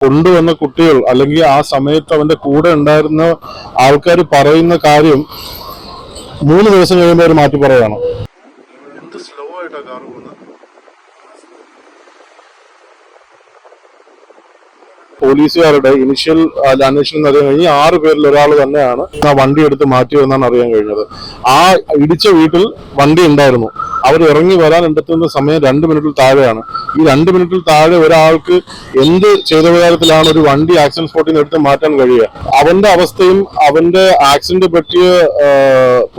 കൊണ്ടുവന്ന കുട്ടികൾ അല്ലെങ്കിൽ ആ സമയത്ത് അവന്റെ കൂടെ ഉണ്ടായിരുന്ന ആൾക്കാർ പറയുന്ന കാര്യം 3 ദിവസം കഴിയുമ്പോൾ അവർ മാറ്റി പറയുകയാണ്. എന്ത് സ്ലോ ആയിട്ടാ കാർ പോകുന്നത്. പോലീസുകാരുടെ ഇനിഷ്യൽ അന്വേഷണം അറിയാൻ കഴിഞ്ഞ് 6 പേരിൽ ഒരാൾ തന്നെയാണ് ആ വണ്ടി എടുത്ത് മാറ്റിയതെന്നാണ് അറിയാൻ കഴിഞ്ഞത്. ആ ഇടിച്ച വീട്ടിൽ വണ്ടി ഉണ്ടായിരുന്നു. അവർ ഇറങ്ങി വരാൻ എടുത്തുന്ന സമയം 2 മിനിറ്റിൽ താഴെയാണ്. ഈ 2 മിനിറ്റിൽ താഴെ ഒരാൾക്ക് എന്ത് ചെയ്ത പ്രകാരത്തിലാണ് ഒരു വണ്ടി ആക്സിഡന്റ് സ്പോട്ടിൽ നിന്ന് എടുത്ത് മാറ്റാൻ കഴിയുക? അവന്റെ അവസ്ഥയും അവന്റെ ആക്സിഡന്റ് പറ്റിയ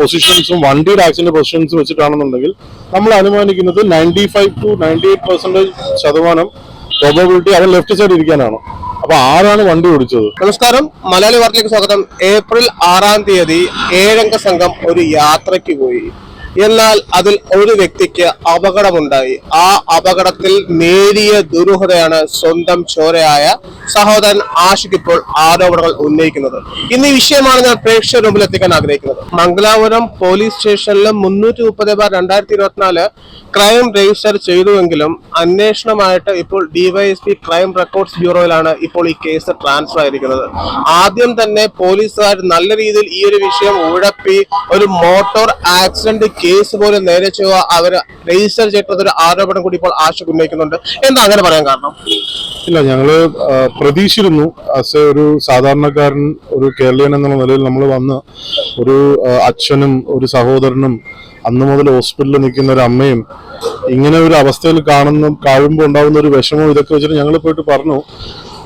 പൊസിഷൻസും വണ്ടിയുടെ ആക്സിഡന്റ് പൊസിഷൻസും വെച്ചിട്ടാണെന്നുണ്ടെങ്കിൽ നമ്മൾ അനുമാനിക്കുന്നത് 95 to 98% പ്രോബബിലിറ്റി അവൻ ലെഫ്റ്റ് സൈഡ് ഇരിക്കാനാണ്. അപ്പൊ ആരാണ് വണ്ടി ഓടിച്ചത്? നമസ്കാരം, മലയാളി വാർത്തയിലേക്ക് സ്വാഗതം. ഏപ്രിൽ 6-ാം തീയതി 7-അംഗ സംഘം ഒരു യാത്രയ്ക്ക് പോയി. എന്നാൽ അതിൽ ഒരു വ്യക്തിക്ക് അപകടമുണ്ടായി. ആ അപകടത്തിൽ നേരിയ ദുരൂഹതയാണ് സ്വന്തം ചോരയായ സഹോദരൻ ആഷിഖ് ഇപ്പോൾ ആരോപണങ്ങൾ ഉന്നയിക്കുന്നത്. ഇന്ന് ഈ വിഷയമാണ് ഞാൻ പ്രേക്ഷകരുടെ മുമ്പിൽ എത്തിക്കാൻ ആഗ്രഹിക്കുന്നത്. മംഗലാപുരം പോലീസ് സ്റ്റേഷനിൽ 330/2024 ക്രൈം രജിസ്റ്റർ ചെയ്തുവെങ്കിലും അന്വേഷണമായിട്ട് ഇപ്പോൾ ഡിവൈഎസ്പി ക്രൈം റെക്കോർഡ്സ് ബ്യൂറോയിലാണ് ഇപ്പോൾ ഈ കേസ് ട്രാൻസ്ഫർ ആയിരിക്കുന്നത്. ആദ്യം തന്നെ പോലീസുകാർ നല്ല രീതിയിൽ ഈ ഒരു വിഷയം ഉഴപ്പി ഒരു മോട്ടോർ ആക്സിഡന്റ് കേസ് പോലും നേരെ ചൊവ്വ അവർ രജിസ്റ്റർ ചെയ്തിട്ടൊരു ആരോപണം കൂടി ഇപ്പോൾ ആഷിഖ് ഉന്നയിക്കുന്നുണ്ട്. എന്താ അങ്ങനെ പറയാൻ കാരണം? ഇല്ല, ഞങ്ങള് പ്രതീക്ഷിച്ചിരുന്നു. ഒരു സാധാരണക്കാരൻ, ഒരു കേരളീയൻ എന്നുള്ള നിലയിൽ നമ്മൾ വന്ന് ഒരു അച്ഛനും ഒരു സഹോദരനും അന്ന് മുതൽ ഹോസ്പിറ്റലിൽ നിൽക്കുന്ന ഒരു അമ്മയും ഇങ്ങനെ ഒരു അവസ്ഥയിൽ കാണുമ്പോൾ ഉണ്ടാകുന്ന ഒരു വിഷമവും ഇതൊക്കെ വെച്ചിട്ട് ഞങ്ങൾ പോയിട്ട് പറഞ്ഞു.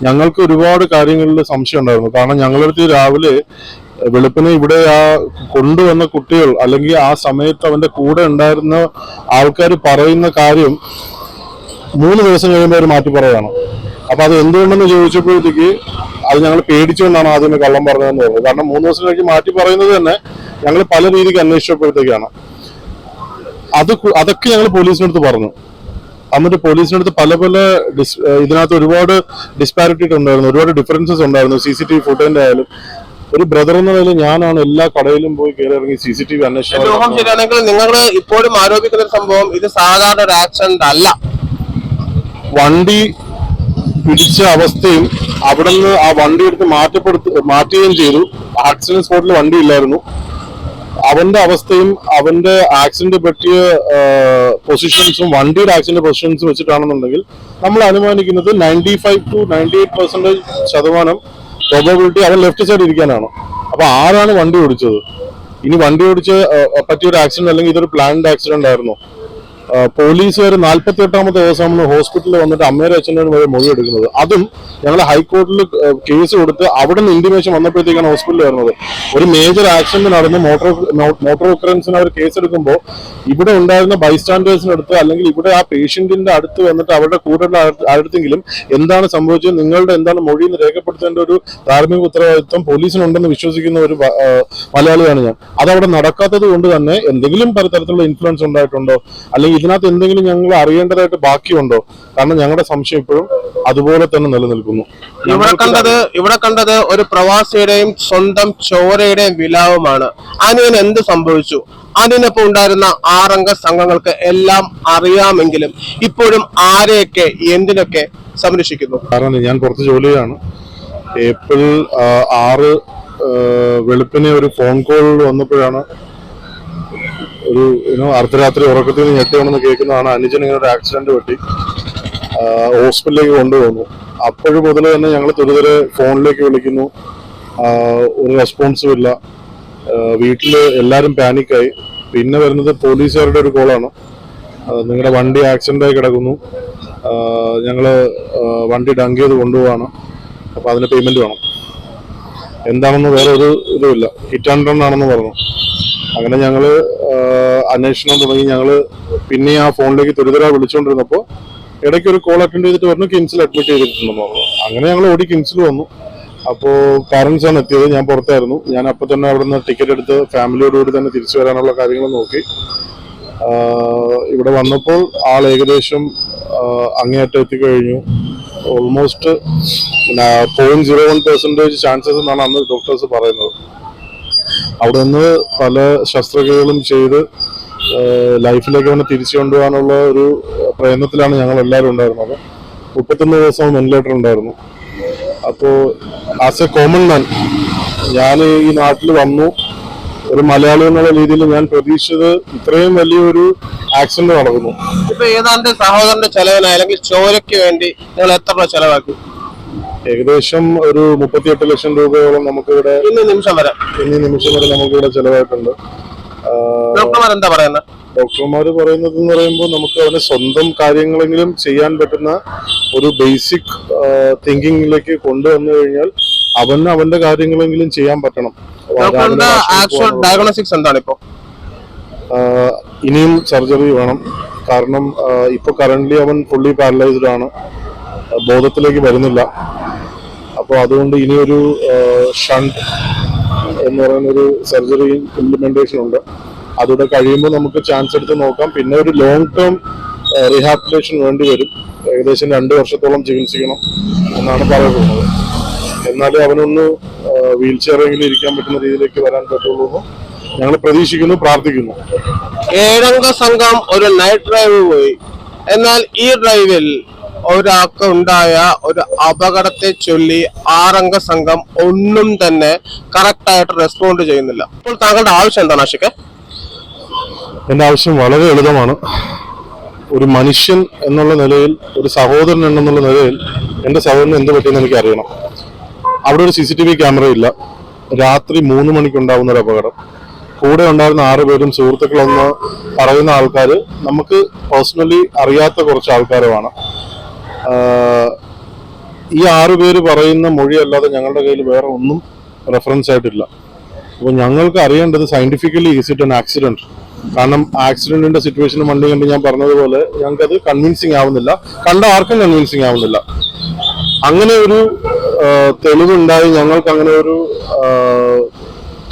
ഞങ്ങൾക്ക് ഒരുപാട് കാര്യങ്ങളിൽ സംശയം ഉണ്ടായിരുന്നു. കാരണം ഞങ്ങളടുത്ത് രാവിലെ വെളുപ്പിനെ ഇവിടെ ആ കൊണ്ടുവന്ന കുട്ടികൾ അല്ലെങ്കിൽ ആ സമയത്ത് അവന്റെ കൂടെ ഉണ്ടായിരുന്ന ആൾക്കാർ പറയുന്ന കാര്യം 3 ദിവസം കഴിയുമ്പോൾ അവർ മാറ്റി പറയുകയാണ്. അപ്പൊ അത് എന്തുകൊണ്ടെന്ന് ചോദിച്ചപ്പോഴത്തേക്ക് അത് ഞങ്ങൾ പേടിച്ചുകൊണ്ടാണ് ആദ്യമേ കള്ളം പറഞ്ഞതെന്ന് പറയുന്നത്. കാരണം 3 ദിവസം കഴിഞ്ഞ് മാറ്റി പറയുന്നത് തന്നെ ഞങ്ങൾ പല രീതിക്ക് അന്വേഷിച്ചപ്പോഴത്തേക്കാണ്. അതൊക്കെ ഞങ്ങൾ പോലീസിനടുത്ത് പറഞ്ഞു. എന്നിട്ട് പോലീസിനടുത്ത് പല ഇതിനകത്ത് ഒരുപാട് ഡിസ്പാരിറ്റി ഉണ്ടായിരുന്നു, ഒരുപാട് ഡിഫറൻസസ് ഉണ്ടായിരുന്നു. CCTV ഫുട്ടേജിന്റെ ആയാലും ഒരു ബ്രദർ എന്ന നിലയിൽ ഞാനാണ് എല്ലാ കടയിലും പോയി കയറി ഇറങ്ങി CCTV അന്വേഷണം. ശരിയാണെങ്കിൽ നിങ്ങൾ ഇപ്പോഴും ആരോപിക്കുന്ന സംഭവം ഇത് സാധാരണ ഒരു ആക്സിഡന്റ് അല്ല. വണ്ടി പിടിച്ച അവസ്ഥയും അവിടെ നിന്ന് ആ വണ്ടി എടുത്ത് മാറ്റുകയും ചെയ്തു. ആക്സിഡന്റ് സ്പോട്ടിൽ വണ്ടി ഇല്ലായിരുന്നു. അവന്റെ അവസ്ഥയും അവന്റെ ആക്സിഡന്റ് പറ്റിയ പൊസിഷൻസും വണ്ടിയുടെ ആക്സിഡന്റ് പൊസിഷൻസും വെച്ചിട്ടാണെന്നുണ്ടെങ്കിൽ നമ്മൾ അനുമാനിക്കുന്നത് 95 to 98% പ്രോബബിലിറ്റി അവൻ ലെഫ്റ്റ് സൈഡ് ഇരിക്കാനാണ്. അപ്പൊ ആരാണ് വണ്ടി ഓടിച്ചത്? ഇനി വണ്ടി ഓടിച്ച് പറ്റിയൊരു ആക്സിഡന്റ് അല്ലെങ്കിൽ ഇതൊരു പ്ലാൻഡ് ആക്സിഡന്റ് ആയിരുന്നോ? പോലീസുകാർ 48-ാമത്തെ ദിവസം ഹോസ്പിറ്റലിൽ വന്നിട്ട് അമ്മയുടെ അച്ഛനോട് വരെ മൊഴി എടുക്കുന്നത്. അതും ഞങ്ങൾ ഹൈക്കോടതിയിൽ കേസ് കൊടുത്ത് അവിടെ നിന്ന് ഇന്റിമേഷൻ വന്നപ്പോഴത്തേക്കാണ് ഹോസ്പിറ്റലിൽ വരുന്നത്. ഒരു മേജർ ആക്സിഡന്റ് നടന്ന് മോട്ടോർ ഒക്കറൻസിന് അവർ കേസെടുക്കുമ്പോൾ ഇവിടെ ഉണ്ടായിരുന്ന ബൈസ്റ്റാൻഡേഴ്സിനടുത്ത് അല്ലെങ്കിൽ ഇവിടെ ആ പേഷ്യന്റിന്റെ അടുത്ത് വന്നിട്ട് അവരുടെ കൂടെ അടുത്തെങ്കിലും എന്താണ് സംഭവിച്ചത്, നിങ്ങളുടെ എന്താണ് മൊഴി എന്ന് രേഖപ്പെടുത്തേണ്ട ഒരു ധാർമ്മിക ഉത്തരവാദിത്വം പോലീസിനുണ്ടെന്ന് വിശ്വസിക്കുന്ന ഒരു മലയാളിയാണ് ഞാൻ. അതവിടെ നടക്കാത്തത് കൊണ്ട് തന്നെ എന്തെങ്കിലും പലതരത്തിലുള്ള ഇൻഫ്ലുവൻസ് ഉണ്ടായിട്ടുണ്ടോ, അല്ലെങ്കിൽ ഇതിനകത്ത് എന്തെങ്കിലും ഞങ്ങൾ അറിയേണ്ടതായിട്ട് ബാക്കിയുണ്ടോ? കാരണം ഞങ്ങളുടെ സംശയം ഇപ്പോഴും അതുപോലെ തന്നെ നിലനിൽക്കുന്നു. ഇവിടെ കണ്ടത് ഒരു പ്രവാസിയുടെയും സ്വന്തം ചോരയുടെയും വിലാപമാണ്. അതിന് എന്ത് സംഭവിച്ചു? അതിനൊപ്പം ഉണ്ടായിരുന്ന 6-അംഗ സംഘങ്ങൾക്ക് എല്ലാം അറിയാമെങ്കിലും ഇപ്പോഴും ആരെയൊക്കെ എന്തിനൊക്കെ സംരക്ഷിക്കുന്നു? കാരണം ഞാൻ പുറത്ത് ജോലിയാണ്. ഏപ്രിൽ 6 വെളുപ്പിനെ ഒരു ഫോൺ കോൾ വന്നപ്പോഴാണ് ഒരു അർദ്ധരാത്രി ഉറക്കത്തിൽ നിന്ന് ഞെട്ടിയാണെന്ന് കേൾക്കുന്നതാണ്. അനുജൻ ഇങ്ങനെ ഒരു ആക്സിഡന്റ് പറ്റി ഹോസ്പിറ്റലിലേക്ക് കൊണ്ടുപോകുന്നു. അപ്പോഴും മുതൽ തന്നെ ഞങ്ങൾ തുരിതരെ ഫോണിലേക്ക് വിളിക്കുന്നു, ഒരു റെസ്പോൺസും ഇല്ല. വീട്ടില് എല്ലാരും പാനിക്കായി. പിന്നെ വരുന്നത് പോലീസുകാരുടെ ഒരു കോളാണ്, നിങ്ങളുടെ വണ്ടി ആക്സിഡന്റ് ആയി കിടക്കുന്നു, ഞങ്ങള് വണ്ടി ഡങ്ക് ചെയ്ത് കൊണ്ടുപോവാണ്, അപ്പൊ അതിന് പേയ്മെന്റ് വേണം. എന്താണെന്ന് വേറെ ഒരു ഇതുമില്ല, ഹിറ്റ് ആൻഡ് റൺ ആണെന്ന് പറഞ്ഞു. അങ്ങനെ ഞങ്ങള് അന്വേഷണം തുടങ്ങി. ഞങ്ങള് പിന്നെ ആ ഫോണിലേക്ക് തുരിതര വിളിച്ചുകൊണ്ടിരുന്നപ്പോ ഇടയ്ക്ക് ഒരു കോൾ അറ്റൻഡ് ചെയ്തിട്ട് പറഞ്ഞു കിംസിൽ അഡ്മിറ്റ് ചെയ്തിട്ടുണ്ടെന്ന് പറഞ്ഞു. അങ്ങനെ ഞങ്ങൾ ഓടി കിംസിൽ വന്നു. അപ്പോ പാരന്റ്സ് ആണ് എത്തിയത്, ഞാൻ പുറത്തായിരുന്നു. ഞാൻ അപ്പൊ തന്നെ അവിടെ നിന്ന് ടിക്കറ്റ് എടുത്ത് ഫാമിലിയോടുകൂടി തന്നെ തിരിച്ചു വരാനുള്ള കാര്യങ്ങൾ നോക്കി. ഇവിടെ വന്നപ്പോൾ ആൾ ഏകദേശം അങ്ങേയറ്റം എത്തിക്കഴിഞ്ഞു. ഓൾമോസ്റ്റ് 0.01% ചാൻസസ് എന്നാണ് അന്ന് ഡോക്ടേഴ്സ് പറയുന്നത്. അവിടെ നിന്ന് പല ശസ്ത്രക്രിയകളും ചെയ്ത് ലൈഫിലേക്ക് അവനെ തിരിച്ചു കൊണ്ടുപോകാനുള്ള ഒരു പ്രയത്നത്തിലാണ് ഞങ്ങൾ എല്ലാവരും ഉണ്ടായിരുന്നത്. 31 ദിവസം വെന്റിലേറ്റർ ഉണ്ടായിരുന്നു. അപ്പോ ആസ് എ കോമൺ മാൻ ഞാൻ ഈ നാട്ടിൽ വന്നു, ഒരു മലയാളി എന്നുള്ള രീതിയിൽ ഞാൻ പ്രതീക്ഷിച്ചത് ഇത്രയും വലിയൊരു ആക്സിഡന്റ് നടക്കുന്നു. ഇപ്പൊ ഏതാണ്ട് സഹോദരന്റെ ചെലവിന് അല്ലെങ്കിൽ ചോരയ്ക്ക് വേണ്ടി നിങ്ങൾ എത്ര രൂപ ചെലവാക്കി? ഏകദേശം ഒരു 38 ലക്ഷം രൂപയോളം നമുക്കിവിടെ ഇന്ന് നിമിഷം വരെ നമുക്കിവിടെ ചെലവായിട്ടുണ്ട്. ഡോക്ടർമാർ എന്താ പറയുന്നത്? ഡോക്ടർമാർ പറയുന്നത് എന്ന് പറയുമ്പോൾ നമുക്ക് അവന് സ്വന്തം കാര്യങ്ങളെങ്കിലും ചെയ്യാൻ പറ്റുന്ന ഒരു ബേസിക് തിങ്കിങ്ങിലേക്ക് കൊണ്ടുവന്നു കഴിഞ്ഞാൽ അവന്റെ കാര്യങ്ങളെങ്കിലും ചെയ്യാൻ പറ്റണം. ഡോക്ടറുടെ ആക്ച്വൽ ഡയഗ്നോസിക്സ് എന്താണ് ഇപ്പോ? ഇനിയും സർജറി വേണം. കാരണം ഇപ്പൊ കറന്റ്ലി അവൻ ഫുള്ളി പാരലൈസ്ഡ് ആണ്, ബോധത്തിലേക്ക് വരുന്നില്ല. അപ്പോൾ അതുകൊണ്ട് ഇനിയൊരു ഷണ്ട് എന്ന് പറയുന്നൊരു സർജറി ഇംപ്ലിമെന്റേഷൻ ഉണ്ട്. അതുകൂടെ കഴിയുമ്പോൾ നമുക്ക് ചാൻസ് എടുത്ത് നോക്കാം. പിന്നെ ഒരു ലോങ് ടേം റീഹാബിലിറ്റേഷൻ വേണ്ടി വരും. ഏകദേശം 2 വർഷത്തോളം ചികിത്സിക്കണം എന്നാണ് പറയപ്പെടുന്നത്. എന്നാലേ അവനൊന്ന് വീൽ ചെയറെങ്കിലും ഇരിക്കാൻ പറ്റുന്ന രീതിയിലേക്ക് വരാൻ പറ്റുള്ളൂ എന്ന് ഞങ്ങൾ പ്രതീക്ഷിക്കുന്നു, പ്രാർത്ഥിക്കുന്നു. 7 അംഗ സംഘം ഒരു നൈറ്റ് ഡ്രൈവ് പോയി. എന്നാൽ ഈ ഡ്രൈവിൽ ഒരാൾക്ക് ഉണ്ടായ ഒരു അപകടത്തെ ചൊല്ലി 6 അംഗ സംഘം ഒന്നും തന്നെ കറക്റ്റ് ആയിട്ട് റെസ്പോണ്ട് ചെയ്യുന്നില്ല. അപ്പോൾ താങ്കളുടെ ആവശ്യം എന്താണ് ആഷിഖ്? എന്റെ ആവശ്യം വളരെ ലളിതമാണ്. ഒരു മനുഷ്യൻ എന്നുള്ള നിലയിൽ, ഒരു സഹോദരൻ എന്നുള്ള നിലയിൽ എന്റെ സഹോദരന് എന്ത് പറ്റിയെന്ന് എനിക്ക് അറിയണം. അവിടെ ഒരു CCTV ക്യാമറ ഇല്ല. രാത്രി 3 മണിക്ക് ഉണ്ടാകുന്ന ഒരു അപകടം. കൂടെ ഉണ്ടായിരുന്ന 6 പേരും സുഹൃത്തുക്കളെന്ന് പറയുന്ന ആൾക്കാർ നമുക്ക് പേഴ്സണലി അറിയാത്ത കുറച്ച് ആൾക്കാരുമാണ്. ഈ 6 പേര് പറയുന്ന മൊഴിയല്ലാതെ ഞങ്ങളുടെ കയ്യിൽ വേറെ ഒന്നും റെഫറൻസ് ആയിട്ടില്ല. അപ്പോൾ ഞങ്ങൾക്ക് അറിയേണ്ടത് scientifically is it an accident. കാരണം ആക്സിഡന്റിന്റെ സിറ്റുവേഷനും വണ്ടി കണ്ട് ഞാൻ പറഞ്ഞതുപോലെ ഞങ്ങൾക്കത് കൺവിൻസിങ് ആവുന്നില്ല, കണ്ട ആർക്കും കൺവിൻസിങ് ആവുന്നില്ല. അങ്ങനെ ഒരു തെളിവുണ്ടായി ഞങ്ങൾക്ക് അങ്ങനെ ഒരു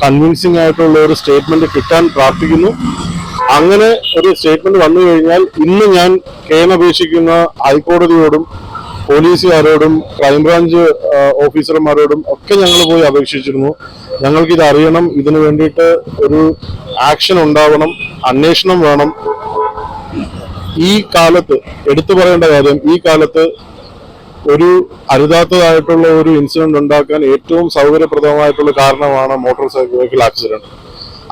കൺവിൻസിങ് ആയിട്ടുള്ള ഒരു സ്റ്റേറ്റ്മെന്റ് കിട്ടാൻ പ്രാർത്ഥിക്കുന്നു. അങ്ങനെ ഒരു സ്റ്റേറ്റ്മെന്റ് വന്നു കഴിഞ്ഞാൽ ഇന്ന് ഞാൻ കേണപേക്ഷിക്കുന്ന ഹൈക്കോടതിയോടും പോലീസുകാരോടും ക്രൈംബ്രാഞ്ച് ഓഫീസർമാരോടും ഒക്കെ ഞങ്ങൾ പോയി അപേക്ഷിച്ചിരുന്നു. ഞങ്ങൾക്കിത് അറിയണം, ഇതിനു വേണ്ടിയിട്ട് ഒരു ആക്ഷൻ ഉണ്ടാവണം, അന്വേഷണം വേണം. ഈ കാലത്ത് എടുത്തു പറയേണ്ട കാര്യം, ഈ കാലത്ത് ഒരു അരുതാത്തതായിട്ടുള്ള ഒരു ഇൻസിഡന്റ് ഉണ്ടാക്കാൻ ഏറ്റവും സൗകര്യപ്രദമായിട്ടുള്ള കാരണമാണ് മോട്ടോർ വെഹിക്കിൾ ആക്സിഡന്റ്.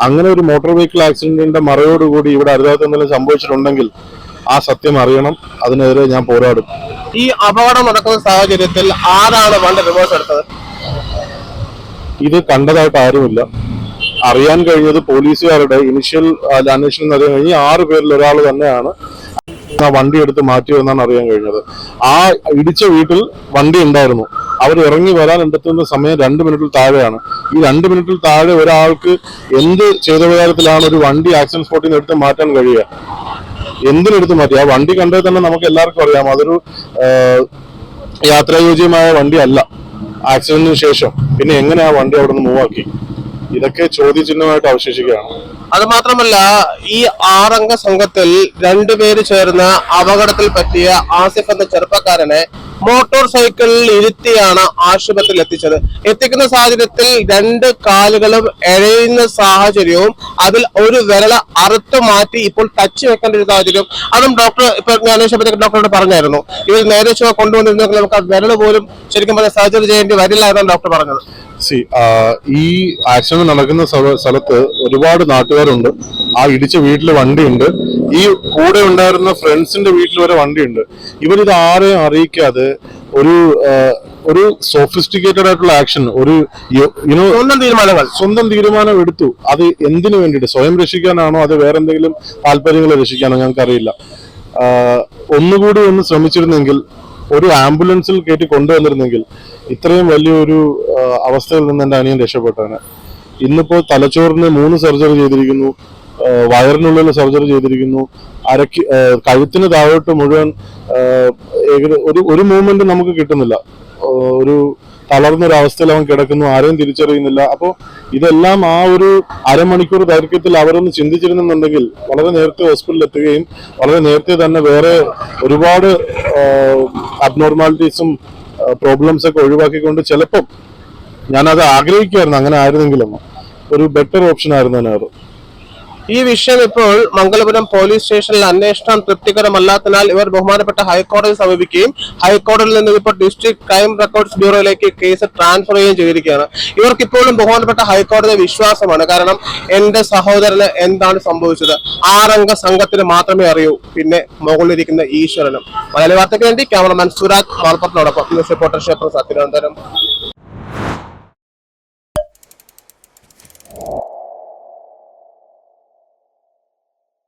അങ്ങനെ ഒരു മോട്ടോർ വെഹിക്കിൾ ആക്സിഡന്റിന്റെ മറയോടുകൂടി ഇവിടെ അരുതാത്ത എന്തെങ്കിലും സംഭവിച്ചിട്ടുണ്ടെങ്കിൽ ആ സത്യം അറിയണം. അതിനെതിരെ ഞാൻ പോരാടും. ഈ അപകടം നടക്കുന്ന സാഹചര്യത്തിൽ ആരാണ് വണ്ടി റിവേഴ്സ് എടുത്തത്? ഇത് കണ്ടതായിട്ട് ആരുമില്ല. അറിയാൻ കഴിഞ്ഞത് പോലീസുകാരുടെ ഇനിഷ്യൽ അന്വേഷണം അറിയാൻ കഴിഞ്ഞ് 6 പേരിൽ ഒരാൾ തന്നെയാണ് ആ വണ്ടി എടുത്ത് മാറ്റിയെന്നാണ് അറിയാൻ കഴിഞ്ഞത്. ആ ഇടിച്ച വീട്ടിൽ വണ്ടി ഉണ്ടായിരുന്നു. അവർ ഇറങ്ങി വരാൻ എടുത്തുന്ന സമയം 2 മിനിറ്റിൽ താഴെയാണ്. ഈ 2 മിനിറ്റിൽ താഴെ ഒരാൾക്ക് എന്ത് ചെയ്ത വിചാരത്തിലാണ് ഒരു വണ്ടി ആക്സിഡന്റ് സ്പോട്ടിൽ നിന്ന് എടുത്ത് മാറ്റാൻ കഴിയുക? എന്തിനെടുത്ത് മാറ്റി? ആ വണ്ടി കണ്ടാൽ തന്നെ നമുക്ക് എല്ലാവർക്കും അറിയാം അതൊരു യാത്രായോഗ്യമായ വണ്ടി അല്ല. ആക്സിഡന്റിന് ശേഷം പിന്നെ എങ്ങനെ ആ വണ്ടി അവിടെ നിന്ന് മൂവ് ആക്കി? ഇതൊക്കെ ചോദ്യചിഹ്നമായിട്ട് അവശേഷിക്കുകയാണ്. അത് മാത്രമല്ല, ഈ 6 അംഗ സംഘത്തിൽ 2 പേര് ചേർന്ന് അപകടത്തിൽ പറ്റിയ ആസിഫ് എന്ന ചെറുപ്പക്കാരനെ മോട്ടോർ സൈക്കിളിൽ ഇരുത്തിയാണ് ആശുപത്രിയിൽ എത്തിച്ചത്. എത്തിക്കുന്ന സാഹചര്യത്തിൽ 2 കാലുകളും എഴയുന്ന സാഹചര്യവും അതിൽ ഒരു വിരൽ അറുത്തു മാറ്റി ഇപ്പോൾ ടച്ച് വെക്കേണ്ട ഒരു സാഹചര്യം. അതും ഡോക്ടർ ഇപ്പൊ അന്വേഷിച്ചപ്പോഴത്തേക്ക് ഡോക്ടറോട് പറഞ്ഞായിരുന്നു, ഇവർ നേരെ ചുവ കൊണ്ടുവന്നിരുന്നെങ്കിൽ നമുക്ക് ആ വിരൽ പോലും ശരിക്കും പറഞ്ഞാൽ സർജറി ചെയ്യേണ്ടി വരില്ല എന്നാണ് ഡോക്ടർ പറഞ്ഞത്. ഈ ആക്സിഡന്റ് നടക്കുന്ന സ്ഥലത്ത് ഒരുപാട് നാട്ടുകാരുണ്ട്. ആ ഇടിച്ച വീട്ടിൽ വണ്ടിയുണ്ട്. ഈ കൂടെ ഉണ്ടായിരുന്ന ഫ്രണ്ട്സിന്റെ വീട്ടിൽ വരെ വണ്ടിയുണ്ട്. ഇവരിത് ആരെയും അറിയിക്കാതെ ഒരു സോഫിസ്റ്റിക്കേറ്റഡ് ആയിട്ടുള്ള ആക്ഷൻ, ഒരു സ്വന്തം തീരുമാനം എടുത്തു. അത് എന്തിനു വേണ്ടിയിട്ട്? സ്വയം രക്ഷിക്കാനാണോ അത് വേറെ എന്തെങ്കിലും താല്പര്യങ്ങളെ രക്ഷിക്കാനോ ഞങ്ങൾക്കറിയില്ല. ഒന്നുകൂടി ഒന്ന് ശ്രമിച്ചിരുന്നെങ്കിൽ, ഒരു ആംബുലൻസിൽ കയറ്റി കൊണ്ടുവന്നിരുന്നെങ്കിൽ ഇത്രയും വലിയൊരു അവസ്ഥയിൽ നിന്ന് എന്റെ അനിയൻ രക്ഷപ്പെട്ടവന്. ഇന്നിപ്പോ തലച്ചോറിന് 3 സർജറി ചെയ്തിരിക്കുന്നു, വയറിനുള്ളിൽ സർജറി ചെയ്തിരിക്കുന്നു, കഴുത്തിന് താഴോട്ട് മുഴുവൻ ഒരു മൂവ്മെന്റ് നമുക്ക് കിട്ടുന്നില്ല. ഒരു തളർന്നൊരു അവസ്ഥയിൽ അവൻ കിടക്കുന്നു, ആരെയും തിരിച്ചറിയുന്നില്ല. അപ്പോൾ ഇതെല്ലാം ആ ഒരു അരമണിക്കൂർ ദൈർഘ്യത്തിൽ അവരൊന്ന് ചിന്തിച്ചിരുന്നുണ്ടെങ്കിൽ വളരെ നേരത്തെ ഹോസ്പിറ്റലിൽ എത്തുകയും വളരെ നേരത്തെ തന്നെ വേറെ ഒരുപാട് അബ്നോർമാലിറ്റീസും പ്രോബ്ലംസ് ഒക്കെ ഒഴിവാക്കിക്കൊണ്ട് ചിലപ്പം ഞാനത് ആഗ്രഹിക്കുമായിരുന്നു, അങ്ങനെ ആയിരുന്നെങ്കിലും ഒരു ബെറ്റർ ഓപ്ഷൻ ആയിരുന്നു. ഈ വിഷയം ഇപ്പോൾ മംഗലപുരം പോലീസ് സ്റ്റേഷനിൽ അന്വേഷണം തൃപ്തികരമല്ലാത്തതിനാൽ ഇവർ ബഹുമാനപ്പെട്ട ഹൈക്കോടതിയെ സമീപിക്കുകയും ഹൈക്കോടതിയിൽ നിന്ന് ഇപ്പോൾ ഡിസ്ട്രിക്ട് ക്രൈം റെക്കോർഡ്സ് ബ്യൂറോയിലേക്ക് കേസ് ട്രാൻസ്ഫർ ചെയ്യുകയും ചെയ്തിരിക്കുകയാണ്. ഇവർക്ക് ഇപ്പോഴും ബഹുമാനപ്പെട്ട ഹൈക്കോടതി വിശ്വാസമാണ്. കാരണം എന്റെ സഹോദരന് എന്താണ് സംഭവിച്ചത് 6 അംഗ സംഘത്തിന് മാത്രമേ അറിയൂ, പിന്നെ മുകളിലിരിക്കുന്ന ഈശ്വരനും. മലയാളി വാർത്തയ്ക്ക് വേണ്ടി ക്യാമറമാൻ സുരാജ് മാൽപ്പത്തിനോടൊപ്പം ന്യൂസ് റിപ്പോർട്ടർ ഷെഫർ തിരുവനന്തപുരം.